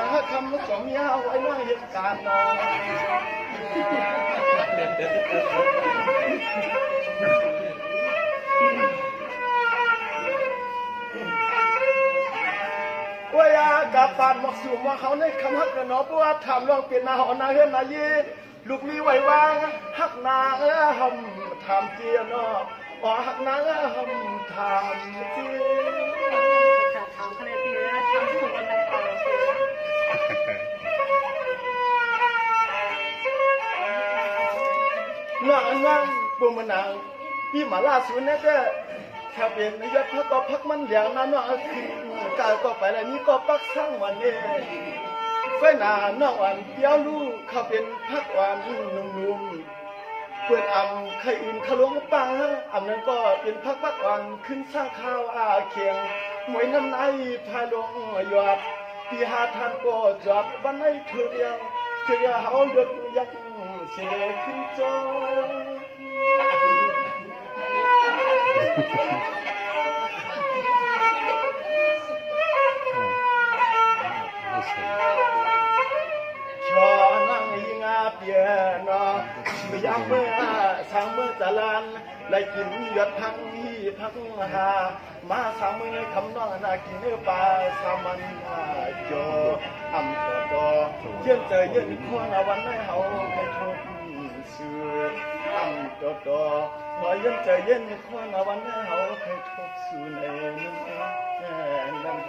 งคำของเมียไว้ในเหตุการณ์นอนว่ายากับปานมักสูมว่าเขาในคำฮักกระนอเพราะว่าถามลองเป็นนาหอนาเฮือนนายีลูกมีไหววางฮักนาหำถามเจียนอว่าฮักนาหำถามเจียถามคะแนนตีนะทำถูกกันได้ต่อนั่งปุ่มนางพี่มาล่าสุดเนี่ยก็ถ้าเป็นยศพักก็พักมันเหลียงนั่นว่าคือกายก็ไปแล้วนี่ก็ปักสร้างวันนี้ไฟหน้านอกวันเดียวลูกเขาเป็นพักวันนุ่มๆเปิดอ่ำใครอื่นขลุ่งป่าอ่ำนั้นก็เป็นพักวันขึ้นสร้างข้าวเคียงมวยน้ำไหนพายลงหยอดปีหาทันก็จอดบ้านในเธอเดียวเขาเลือกยักเสียขึ้นจอชอนั่งยิงเปียนอไม่ยามเมื่อสางเมื่อตะลันไล่กินยอดพังที่พังหามาสามมือคำน้องน่ากินเนื้อปลาสามันโจอำตัวเยื่อเจอเยื่อควงวันให้เขาให้ทุกเสืออำตัวน้อยเยื่อเจอเยื่อควงวันให้เขาให้ทุกสู่ในนั่น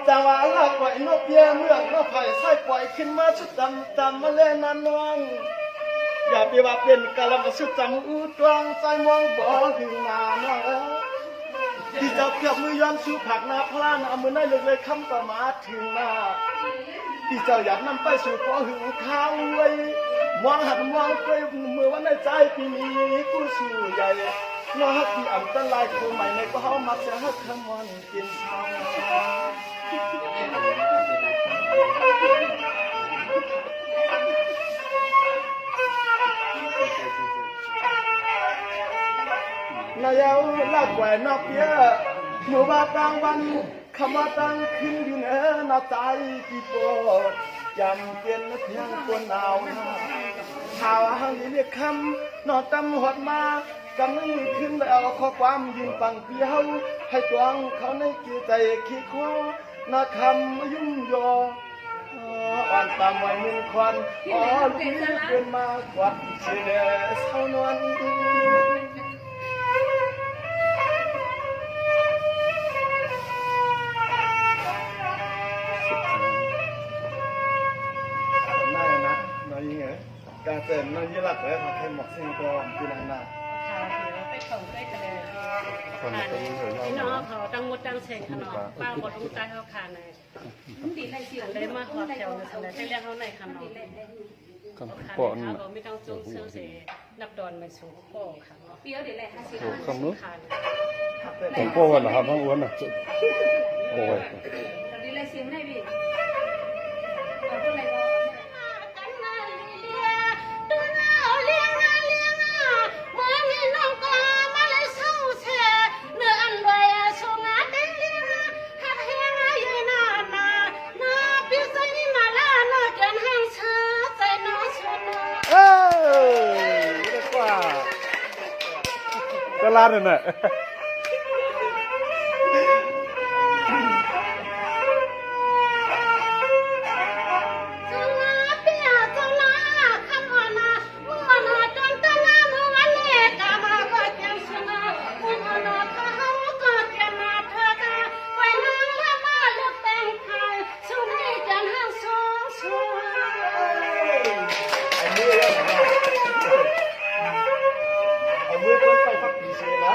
จังหวะลากไว้นกเบี้ยเมื่อนกไผ่ไส้ปล่อยขึ้นมาชุดดำมาเล่นนันนวงอย่าไปว่าเป็นกะลำชุดจำอูตวงใจมองบ่ถึงนาน้องที่จะเพียบมือย้อนสู่ผักนาพลานเอามือได้เลยคำประมาถึงหน้าที่เจ้าอยากนำไปสู่ขอหึงข้าวไว้มองหันมองไปมือวันในใจปีนี้กูสู่ใหญ่น้องฮักที่อันตรายคือใหม่ในก็เขามักจะฮักคำวันกินเช้านายเอาลักแหวนนอกเยอะหมู่บ้านต่างวันคำว่าตั้งขึ้นอยู่เนื้อหน้าใจที่ปวดจำเป็นเพียงคนหนาวข่าวหังเรียกคำนอตำหดมากำลังขึ้นแล้วข้อความยืนปังเปียวให้ตวงเขาในจิตใจขี้คอนาคำยุ่งยออ่อนตามไว้มือควันลูกนี้เป็นมากกว่าเสียเศร้านวลการเต้นนั่งยี่หลักเลยค่ะแค่หมอกเส้นกรองปีนันนาไปของได้กันเลยพี่น้องเขาตั้งมดตั้งเชงขนมป้าบดลงใต้เขาคาในเลยมาหอดแถวในสมัยเรียกเขาในขนมคำปอนเขาไม่ต้องจูงเสื้อเสนับดอนมาสูงโป้ค่ะเปี้ยวเดี๋ยวแหละคำนู้นผมโป้วันนะครับทั้งอ้วนอ่ะโอ้ยดีเลยเสียงได้พี่ตลาดนั่นแหละมือคนไปพักดีเสียนะ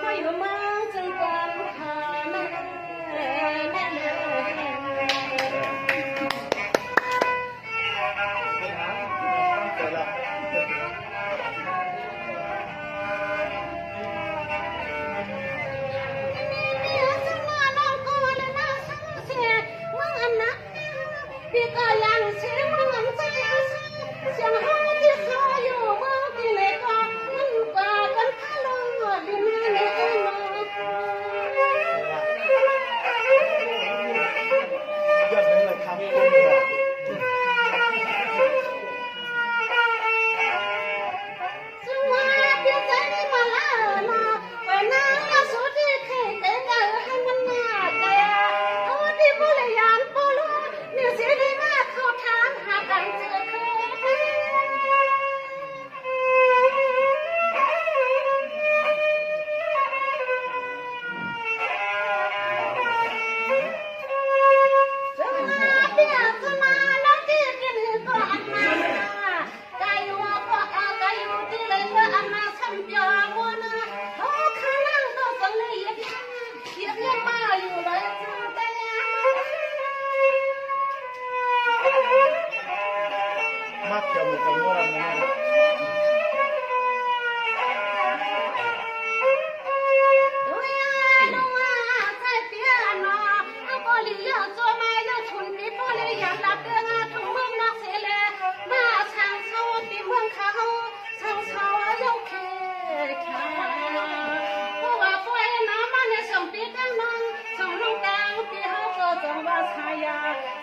มาอยู่เมืองจึงก่อนค่ะแม่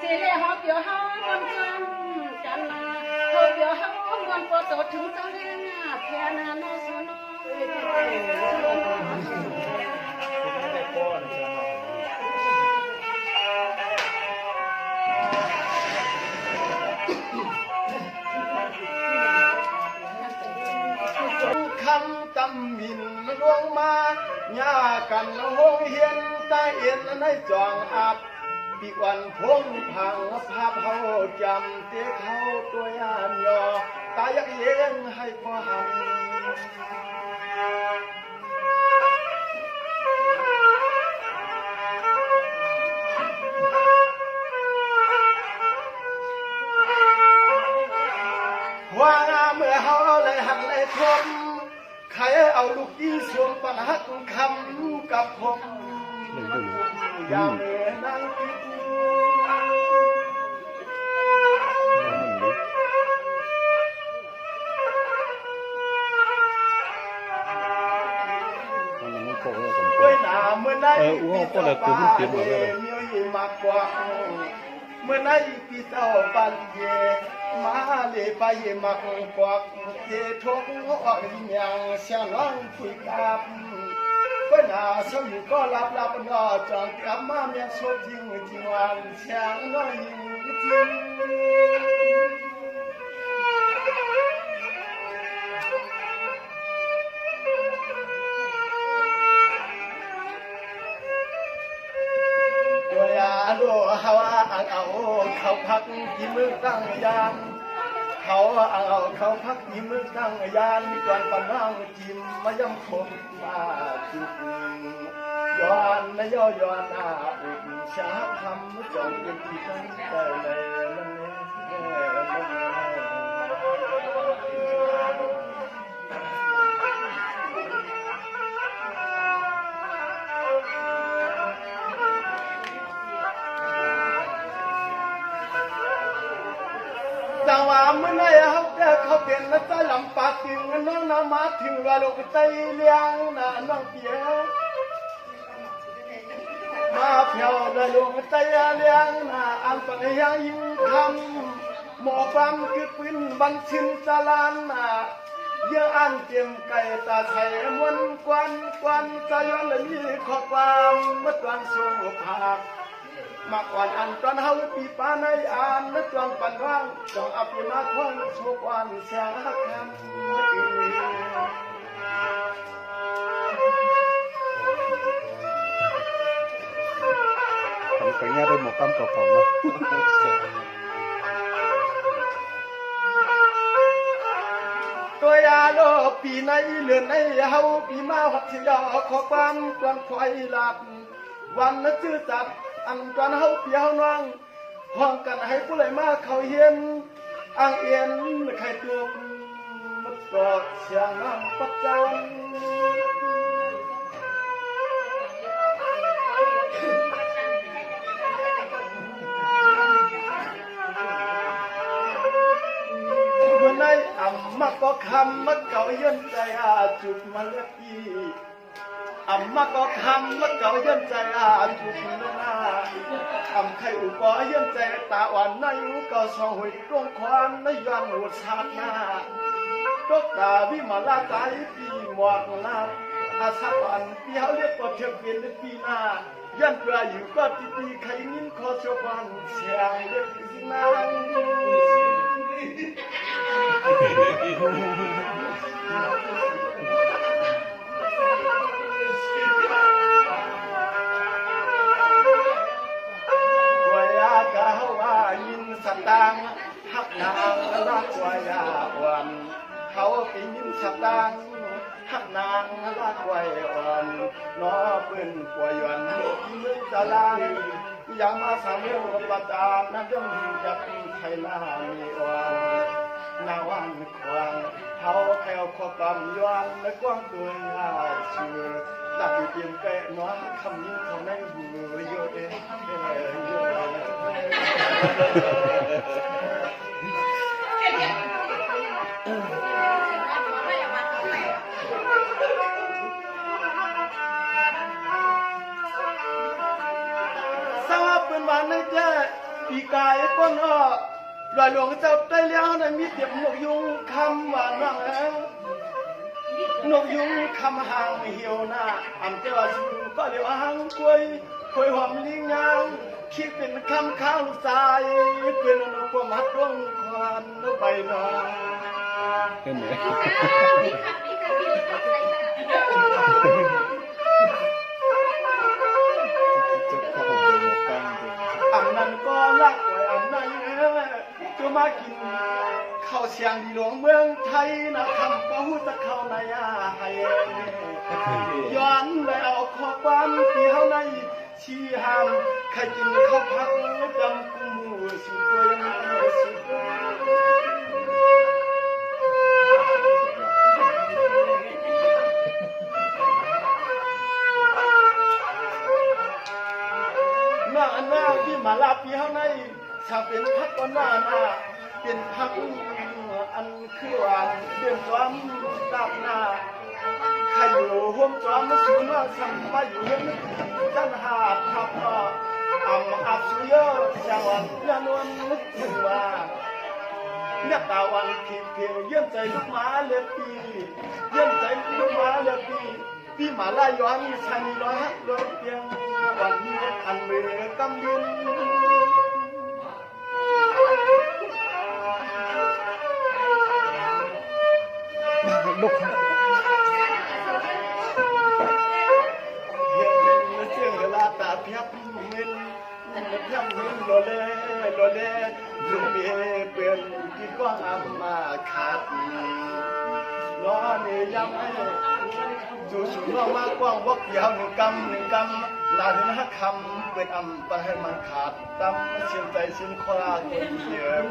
สีเล่หอบเดียวเฮามันจันนาหอบเดียวเฮามันปอดถึงตะเลียงแค่นาโนสโนคำตำหมินลวงมาญากันหงเฮียนตาเอ็นในจองอับปีวันพงพังภาพเฮาจำเตะเขาตัวยามยอตายักเย็นให้พอหันว่างเมื่อเฮาเลยหักเลยทมใครเอาลูกยี่สวมปัญหักคำกับผมยามเมื่อนางติดด้วยหนาเมื่อไหร่ปีเศร้าปาเย่มีอยู่มากกว่าเมื่อไหร่ปีเศร้าปาเย่มาเลยไปมากกว่าเททงออกอย่างเสียงร้องคุยกับก็หนาเศร้าอยู่ก็รับนอจองกลับมาเมียโชคทิ้งที่วันเสียงน้อยทิ้งโลฮาวาเอาเขาพักที่มือตั้งยานเขาเอาเขาพักที่มือตั้งยานมีก่อนปนางจิมมาย่ำคมมาจุดย้อนไม่ย่อย้อนอาอุดชาคำจองเป็นที่ตั้งแต่เลยจังหวะมื่อไหร่เขาเป็นนักใจลำปากถึงน้องน้ำมาถึงว่าลูกใจเลี้ยงน่ะน้องเปียมาเพียวเลยลูกใจเลี้ยงน่ะอันปัญญายิ่งคำหมอความคือปืนบังชินสลานน่ะเยอะอันเตรียมไก่ตาไทยมวนกวนใจย้อนเลยมีข้อความเมื่อตอนส่งภาคมาก่อนอันตอนเฮาปีปาในอ่านและจวงปันว่างจองอภิมาควันโชควันเสียคำphải nghe đây một cam cầu phòng đâu tôi aloปีในเรือนในเฮาปีมาหัดเสียขอความกวนควายหลับวันนั้นชื่อจัดอันตอนเฮาเปียวน้องห้องกันให้ผู้ใดมาเขาเฮียนอ่างเอียนใครตัวมันกอดเสียงน้ำประจันวันไหนอ่ำมาก็คำมาเก่าเย็นใจจุดมาเล็กพี่มาก็คำมาเก่าเย็นใจจุดมาใครอุปอเยี่ยมใจตาอ่อนในอุก็สองหุ่ยตรงความในย้อนหัวชาติหน้าตกตาวิมาลาใจปีหมวกลาอาชาปันปีเขาเรียกว่าเทียบเป็นปีหน้ายันเปลือยอยู่ก็ตีใครนิ่งขอชาวบ้านเสียงเรียกนางสตางหักนางรักวายาวันเขาปีนินสตางหักนางรักวายวันน้อปืนป่วยวันที่มือตะลางยามาสามเรื่องประจานนั่นยังจับไทยนามีวันนาวันควางเขาแควขอกำย้อนและกว้างตัวชื่อดักเตรียมแกะน้อยคำนี้เขาในหูโยเดโยสาวเป็นวันนั้นเจ้ ปีกายป้นลอยหลวงเจ้าได้แล้วนะมีเตียบนกยุงคำว่าน้องนกยุงคำหางเหี่ยวหน้าอันเจ้าชูก็เรียกหางกล้วยคอยหอมลิงยางคิดเป็นคำข้าวลูกชายเป็นนกความหัดดวงควันใบหน้า เป็นไง อันนั้นก็รักไว้อันนั้นจะมากินข้าวเชียงดีหลวงเมืองไทยนะคำก็หูตะเข้าในให้ย้อนไปเอาข้อความที่เฮาในชี้ห้ามใครกินข้าวผักจำกูหมูสุดด้วยสุดหน้าที่มาลาปีเฮาในถ้าเป็นพักก็หน้าเป็นพักอันคือว่าเดือนความดับหน้าใครอยู่ห่วมจอมมาสูนว่าสัมมาอยู่เรื่องจันหาทับอับสุยจังหวัดยานวลนึกถึงว่าเนี่ยตาวันเพียงเยี่ยมใจลูกหมาเล็บปีเยี่ยมใจลูกหมาเล็บปีพี่มาลาย้อนชันร้อยฮักร้อยเพียงวันนี้อันเมื่อกำยืนลูกเสียงเวลาตาเพียบมินเพียบมินโลเล่ลูกเบี้ยเปลี่ยนที่กว้างอามาขาดล้อนี่ยังให้จู่ล้อมากว้างวกยาวหนึ่งกำนาถึงห้าคำเป็นอำไปให้มันขาดตำเสียงใจเสียงคลาคนเดียว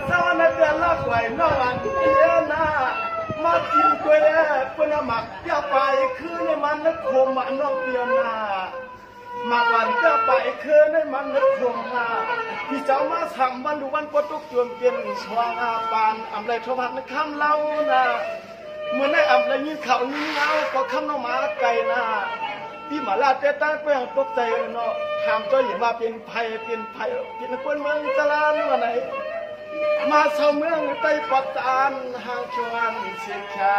สวรรค์เดือนละกวยนวันเดียนามากินกวยเป็นหมักเปียไปคือในมันนักคมมันน้องเปียนามาวันเปียไปคือในมันนักคมนาพี่เจ้ามาสั่งวันดูวันปตุกจวนเปลี่ยนสว่างปานอำไรทวัดในคำเล่านะเมื่อในอำไรยินเขายินเงาก็คำน้องมาไก่นะพี่มาลาเต้ตั้งเปลี่ยนตกใจเนาะถามเจ้าหญิงว่าเป็นภัยเป็นคนเมืองตะลานวันไหนมาเสาเมืองใต้ปัตตานห่างชวนเสียงชา